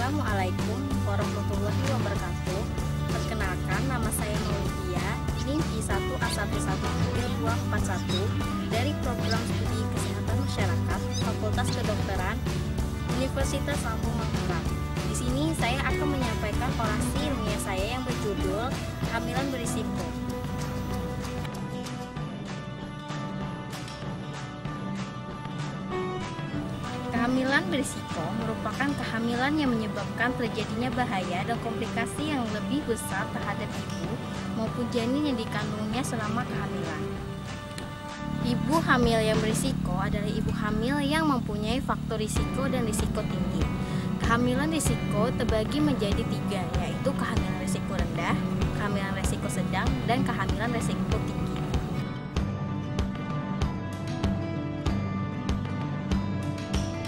Assalamualaikum warahmatullahi wabarakatuh. Perkenalkan, nama saya Maulidia, NIM I1A11241 dari Program Studi Kesehatan Masyarakat Fakultas Kedokteran Universitas Lampung Mangkurat. Di sini saya akan menyampaikan orasi ilmiah saya yang berjudul Kehamilan Berisiko. Kehamilan berisiko merupakan kehamilan yang menyebabkan terjadinya bahaya dan komplikasi yang lebih besar terhadap ibu maupun janin yang dikandungnya selama kehamilan. Ibu hamil yang berisiko adalah ibu hamil yang mempunyai faktor risiko dan risiko tinggi. Kehamilan risiko terbagi menjadi 3, yaitu kehamilan risiko rendah, kehamilan risiko sedang, dan kehamilan risiko tinggi.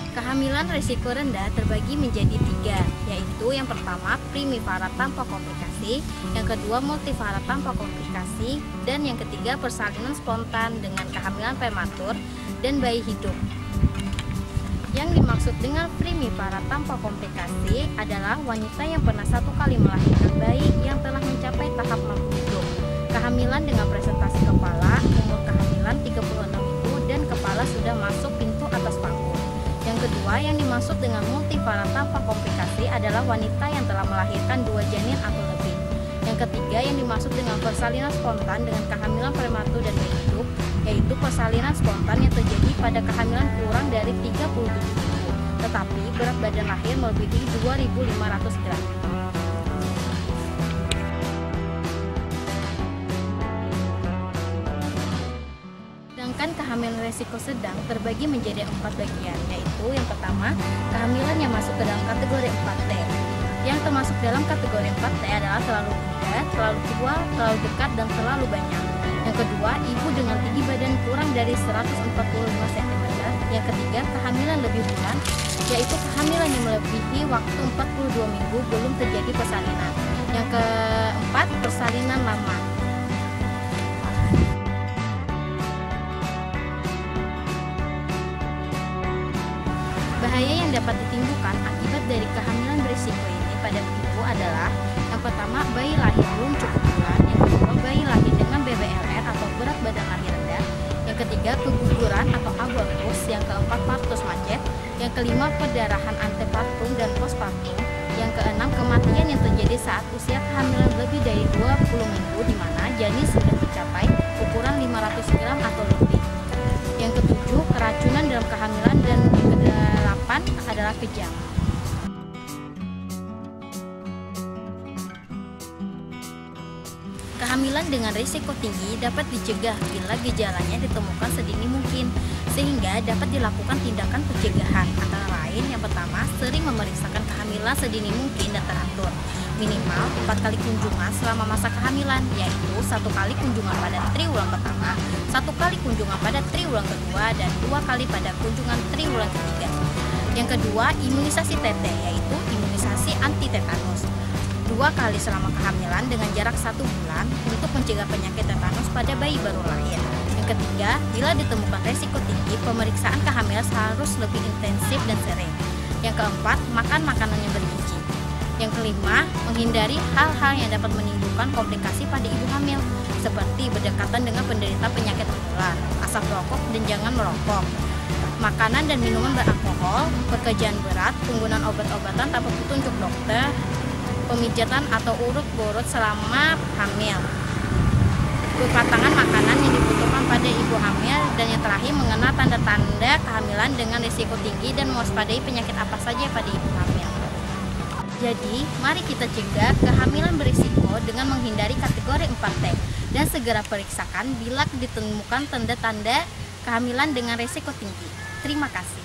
Kehamilan risiko rendah terbagi menjadi 3, yaitu yang pertama primivara tanpa komplikasi, yang kedua multivara tanpa komplikasi, dan yang ketiga persalinan spontan dengan kehamilan prematur dan bayi hidup. Yang dimaksud dengan primivara tanpa komplikasi adalah wanita yang pernah 1 kali melahirkan bayi yang telah mencapai tahap mampu hidup, kehamilan dengan presentasi kepala, umur kehamilan 36 minggu, dan kepala sudah masuk pintu atas pangku. Yang kedua, yang dimaksud dengan multivara tanpa komplikasi adalah wanita yang telah melahirkan 2 janin atau lebih. Yang ketiga, yang dimaksud dengan persalinan spontan dengan kehamilan prematur dan bayi hidup, yaitu persalinan spontan yang terjadi pada kehamilan kurang dari 37 minggu, tetapi berat badan lahir melebihi 2.500 gram. Sedangkan kehamilan risiko sedang terbagi menjadi 4 bagian, yaitu yang pertama, kehamilan yang masuk ke dalam kategori 4T. Yang termasuk dalam kategori 4T adalah terlalu muda, terlalu tua, terlalu dekat, dan terlalu banyak. Yang kedua, ibu dengan tinggi badan kurang dari 145 cm. Yang ketiga, kehamilan lebih bulan, yaitu kehamilan yang melebihi waktu 42 minggu belum terjadi persalinan. Yang keempat, persalinan lama. Bahaya yang dapat ditimbulkan akibat dari kehamilan berisiko ini pada ibu adalah yang pertama, bayi lahir belum cukup bulan, yang kedua, bayi lahir dengan BBLR atau berat badan lahir rendah, yang ketiga, keguguran atau abortus, yang keempat, partus macet, yang kelima, perdarahan antepartum dan postpartum, yang keenam, kematian yang terjadi saat usia kehamilan lebih dari 20 minggu di mana janin sudah mencapai ukuran 500 gram atau lebih. Yang ketujuh, keracunan dalam kehamilan, dan yang kedelapan adalah kejang. Kehamilan dengan risiko tinggi dapat dicegah bila gejalanya ditemukan sedini mungkin, sehingga dapat dilakukan tindakan pencegahan, antara lain yang pertama, sering memeriksakan kehamilan sedini mungkin dan teratur, minimal 4 kali kunjungan selama masa kehamilan, yaitu 1 kali kunjungan pada triwulan pertama, 1 kali kunjungan pada triwulan kedua, dan 2 kali pada kunjungan triwulan ketiga. Yang kedua, imunisasi TT, yaitu imunisasi anti tetanus, 2 kali selama kehamilan dengan jarak 1 bulan untuk mencegah penyakit tetanus pada bayi baru lahir. Yang ketiga, bila ditemukan risiko tinggi, pemeriksaan kehamilan harus lebih intensif dan sering. Yang keempat, makan makanan yang bergizi. Yang kelima, menghindari hal-hal yang dapat menimbulkan komplikasi pada ibu hamil, seperti berdekatan dengan penderita penyakit menular, asap rokok, dan jangan merokok, makanan dan minuman beralkohol, pekerjaan berat, penggunaan obat-obatan tanpa petunjuk dokter, pemijatan atau urut-urut selama hamil, kepatangan makanan yang dibutuhkan pada ibu hamil, dan yang terakhir mengenal tanda-tanda kehamilan dengan risiko tinggi dan mewaspadai penyakit apa saja pada ibu hamil. Jadi, mari kita cegah kehamilan berisiko dengan menghindari kategori 4T dan segera periksakan bila ditemukan tanda-tanda kehamilan dengan risiko tinggi. Terima kasih.